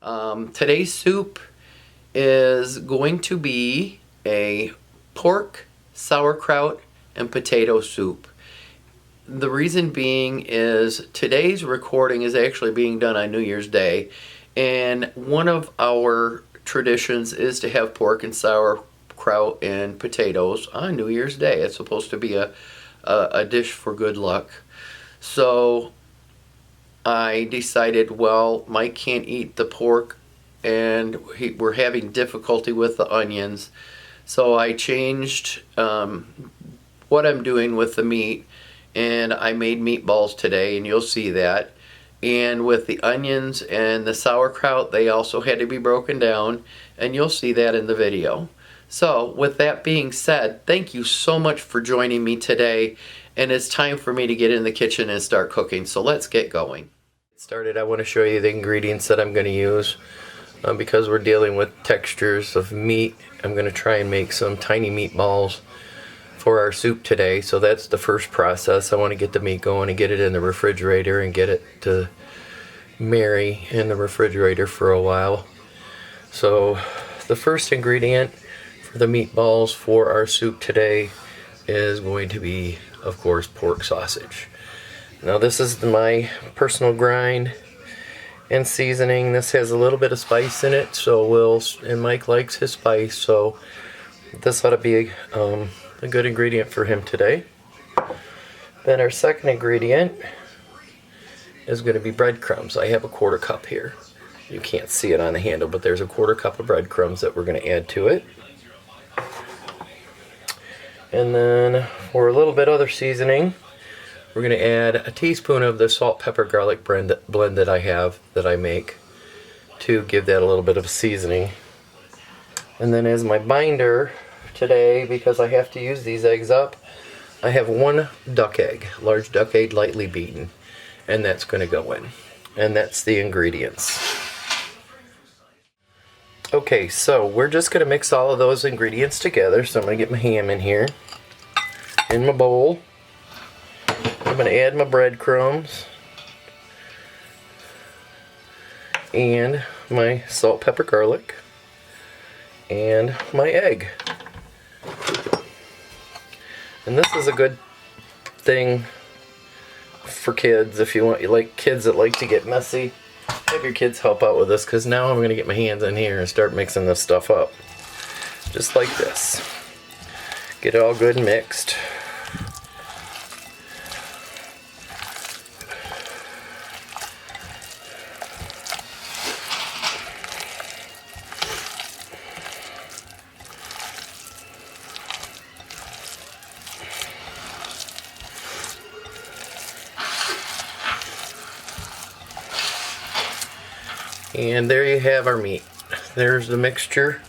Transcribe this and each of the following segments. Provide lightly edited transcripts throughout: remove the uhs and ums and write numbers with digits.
Today's soup is going to be a pork, sauerkraut, and potato soup. The reason being is today's recording is actually being done on New Year's Day, and one of our traditions is to have pork and sauerkraut and potatoes on New Year's Day. It's supposed to be a dish for good luck. So I decided, well, Mike can't eat the pork and we're having difficulty with the onions. So I changed what I'm doing with the meat, and I made meatballs today, and you'll see that. And with the onions and the sauerkraut, they also had to be broken down, and you'll see that in the video. So with that being said, thank you so much for joining me today, and it's time for me to get in the kitchen and start cooking. So let's get going. Started, I want to show you the ingredients that I'm going to use. Because we're dealing with textures of meat, I'm going to try and make some tiny meatballs for our soup today. So that's the first process. I want to get the meat going and get it in the refrigerator and get it to marry in the refrigerator for a while. So the first ingredient for the meatballs for our soup today is going to be, of course, pork sausage. Now this is my personal grind and seasoning. This has a little bit of spice in it, so and Mike likes his spice, so this ought to be a good ingredient for him today. Then our second ingredient is going to be breadcrumbs. I have a 1/4 cup here. You can't see it on the handle, but there's a 1/4 cup of breadcrumbs that we're going to add to it. And then for a little bit other seasoning, we're going to add a teaspoon of the salt, pepper, garlic blend that I have, that I make, to give that a little bit of seasoning. And then as my binder today, because I have to use these eggs up, I have 1 duck egg, large duck egg, lightly beaten, and that's going to go in. And that's the ingredients. Okay, so we're just going to mix all of those ingredients together. So I'm going to get my ham in here, in my bowl. I'm going to add my breadcrumbs and my salt, pepper, garlic, and my egg. And this is a good thing for kids if you like kids that like to get messy. Have your kids help out with this, because now I'm going to get my hands in here and start mixing this stuff up. Just like this. Get it all good and mixed. And there you have our meat. There's the mixture.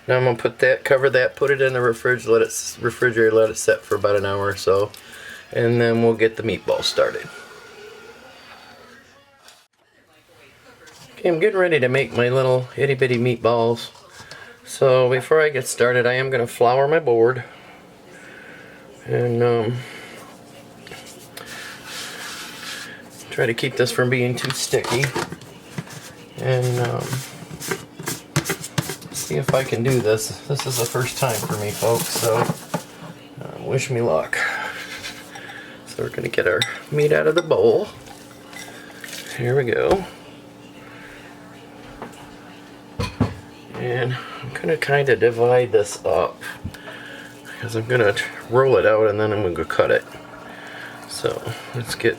Now I'm going to put that, cover that, put it in the refrigerator, let it set for about an hour or so, and then we'll get the meatballs started. Okay, I'm getting ready to make my little itty bitty meatballs. So before I get started, I am going to flour my board and try to keep this from being too sticky. And see if I can do this. This is the first time for me, folks, so wish me luck. So we're going to get our meat out of the bowl. Here we go. And I'm going to kind of divide this up, because I'm going to roll it out and then I'm going to cut it. So let's get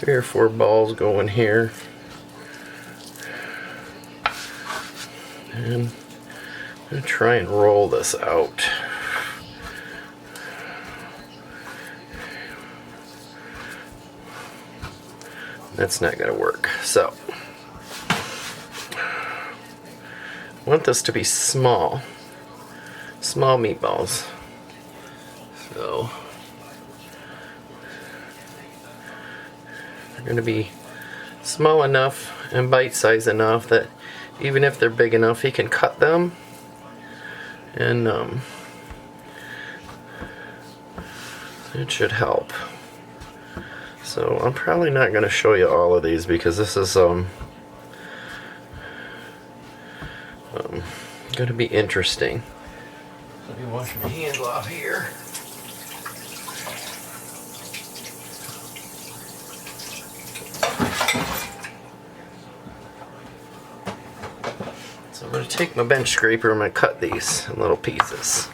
3 or 4 balls going here. And I'm going to try and roll this out. That's not going to work. So, I want this to be small meatballs. So, they're going to be small enough and bite-sized enough that even if they're big enough, he can cut them, and it should help. So I'm probably not going to show you all of these, because this is Going to be interesting. Let me wash my hands off here. So I'm going to take my bench scraper and I'm going to cut these in little pieces.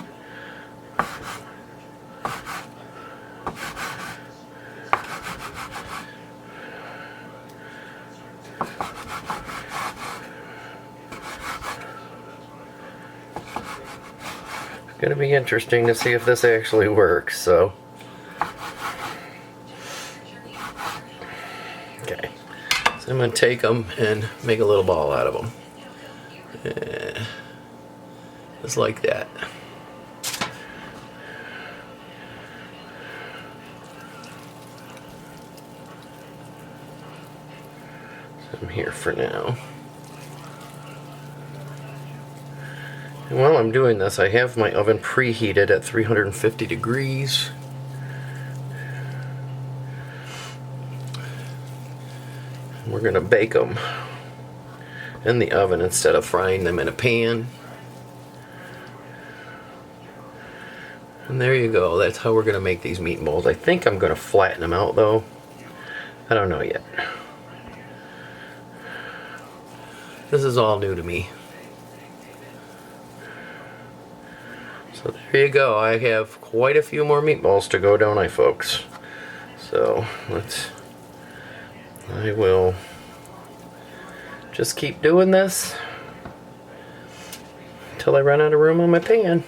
It's going to be interesting to see if this actually works, so. Okay, so I'm going to take them and make a little ball out of them. Just like that. So I'm here for now. And while I'm doing this, I have my oven preheated at 350 degrees. We're going to bake them in the oven instead of frying them in a pan. And there you go. That's how we're going to make these meatballs. I think I'm going to flatten them out though. I don't know yet. This is all new to me. So there you go. I have quite a few more meatballs to go, don't I, folks? So I will just keep doing this until I run out of room on my pan.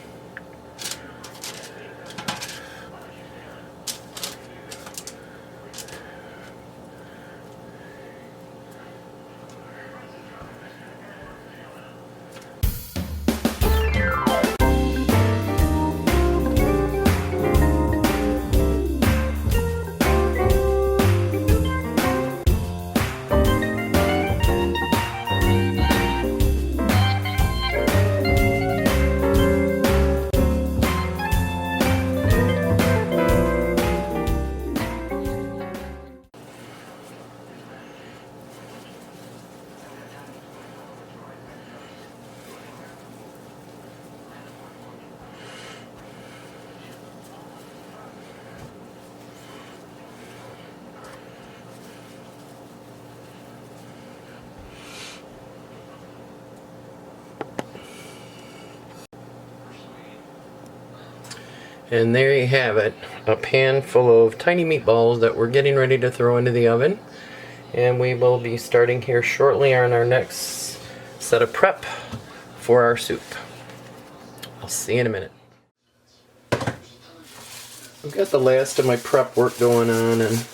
And there you have it, a pan full of tiny meatballs that we're getting ready to throw into the oven. And we will be starting here shortly on our next set of prep for our soup. I'll see you in a minute. I've got the last of my prep work going on, and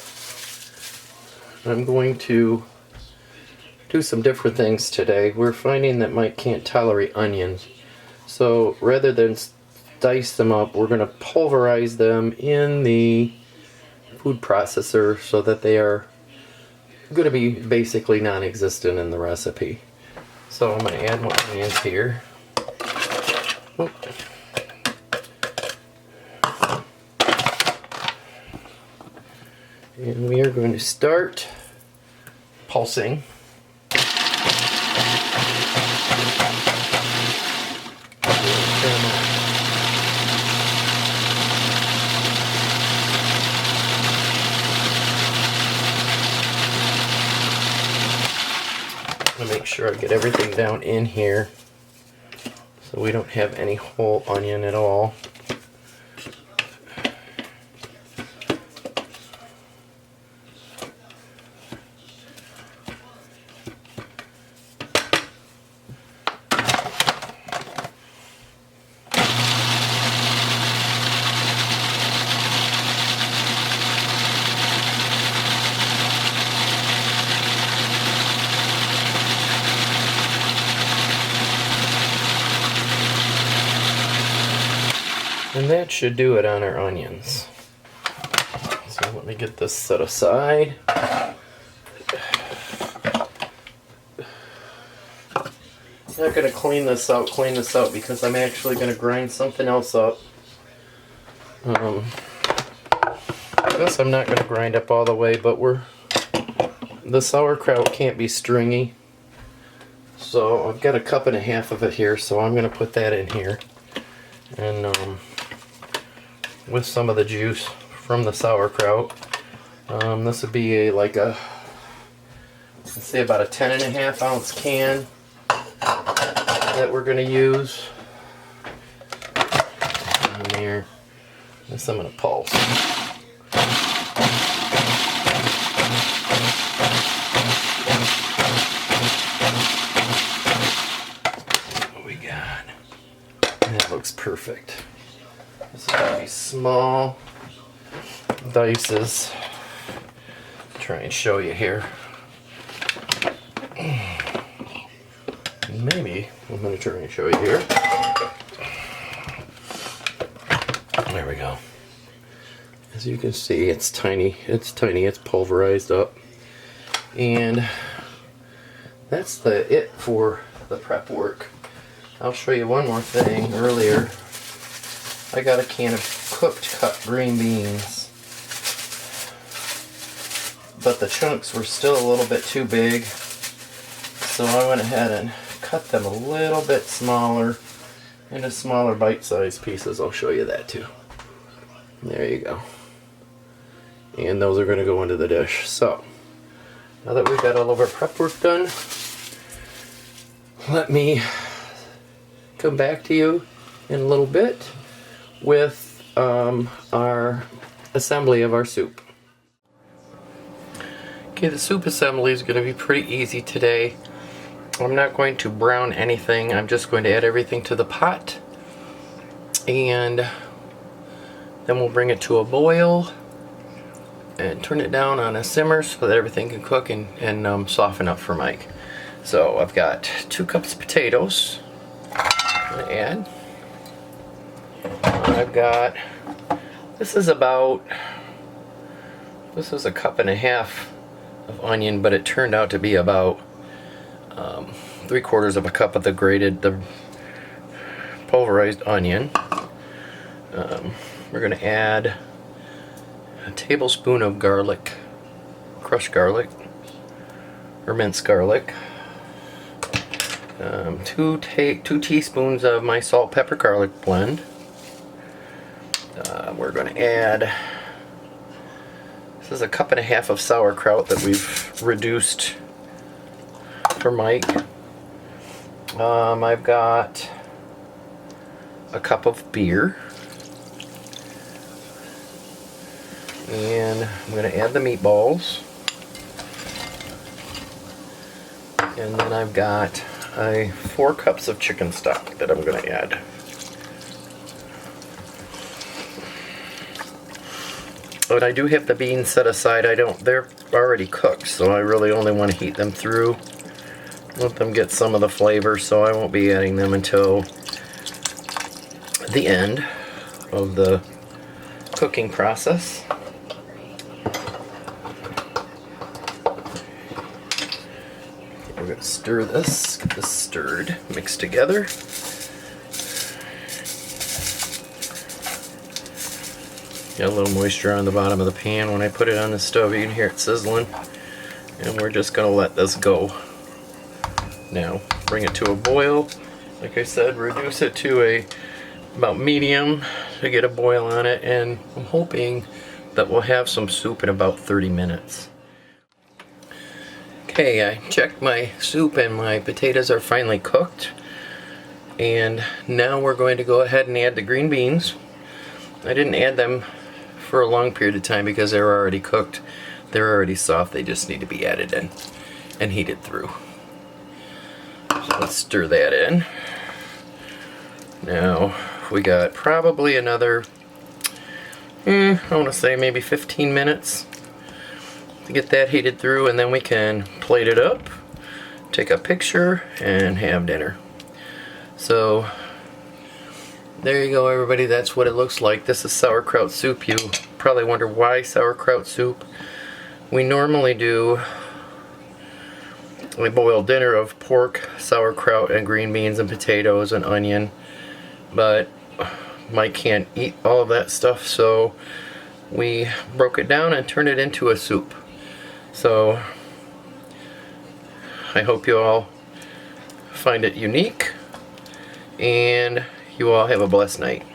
I'm going to do some different things today. We're finding that Mike can't tolerate onions. So rather than dice them up, we're going to pulverize them in the food processor so that they are going to be basically non-existent in the recipe. So I'm going to add my onions here. Oop. And we are going to start pulsing. Make sure I get everything down in here so we don't have any whole onion at all. And that should do it on our onions. So let me get this set aside. I'm not going to clean this out because I'm actually going to grind something else up. I guess I'm not going to grind up all the way, but the sauerkraut can't be stringy. So I've got a cup and a half of it here, so I'm going to put that in here. And with some of the juice from the sauerkraut. This would be let's say about a 10.5 ounce can that we're going to use. And there. This I'm going to pulse. What we got? That looks perfect. This is going to be small dices. Try and show you here. Maybe I'm going to try and show you here. There we go. As you can see, it's tiny. It's tiny. It's pulverized up, and that's it for the prep work. I'll show you one more thing. Earlier, I got a can of cooked cut green beans, but the chunks were still a little bit too big, so I went ahead and cut them a little bit smaller into smaller bite-sized pieces. I'll show you that too. There you go. And those are going to go into the dish. So now that we've got all of our prep work done, let me come back to you in a little bit with our assembly of our soup. Okay, the soup assembly is going to be pretty easy today. I'm not going to brown anything. I'm just going to add everything to the pot, and then we'll bring it to a boil and turn it down on a simmer so that everything can cook and soften up for Mike. So I've got 2 cups of potatoes I'm going to add. I've got, this is a cup and a half of onion, but it turned out to be about 3/4 of a cup of the pulverized onion. We're going to add a tablespoon of garlic, crushed garlic, or minced garlic. 2 teaspoons of my salt, pepper, garlic blend. We're going to add, this is a cup and a half of sauerkraut that we've reduced for Mike. I've got a cup of beer. And I'm going to add the meatballs. And then I've got 4 cups of chicken stock that I'm going to add. But I do have the beans set aside. They're already cooked, so I really only want to heat them through. Let them get some of the flavor, so I won't be adding them until the end of the cooking process. We're going to stir this, get this stirred, mixed together. Got a little moisture on the bottom of the pan. When I put it on the stove, you can hear it sizzling. And we're just going to let this go. Now, bring it to a boil. Like I said, reduce it to about medium to get a boil on it. And I'm hoping that we'll have some soup in about 30 minutes. Okay, I checked my soup and my potatoes are finally cooked. And now we're going to go ahead and add the green beans. I didn't add them for a long period of time because they were already cooked. They're already soft. They just need to be added in and heated through. So let's stir that in. Now we got probably another, I want to say maybe 15 minutes to get that heated through, and then we can plate it up, take a picture, and have dinner. So there you go, everybody. That's what it looks like. This is sauerkraut soup. You probably wonder why sauerkraut soup. We normally do a boiled dinner of pork, sauerkraut, and green beans and potatoes and onion, but Mike can't eat all of that stuff, so we broke it down and turned it into a soup. So I hope you all find it unique, and you all have a blessed night.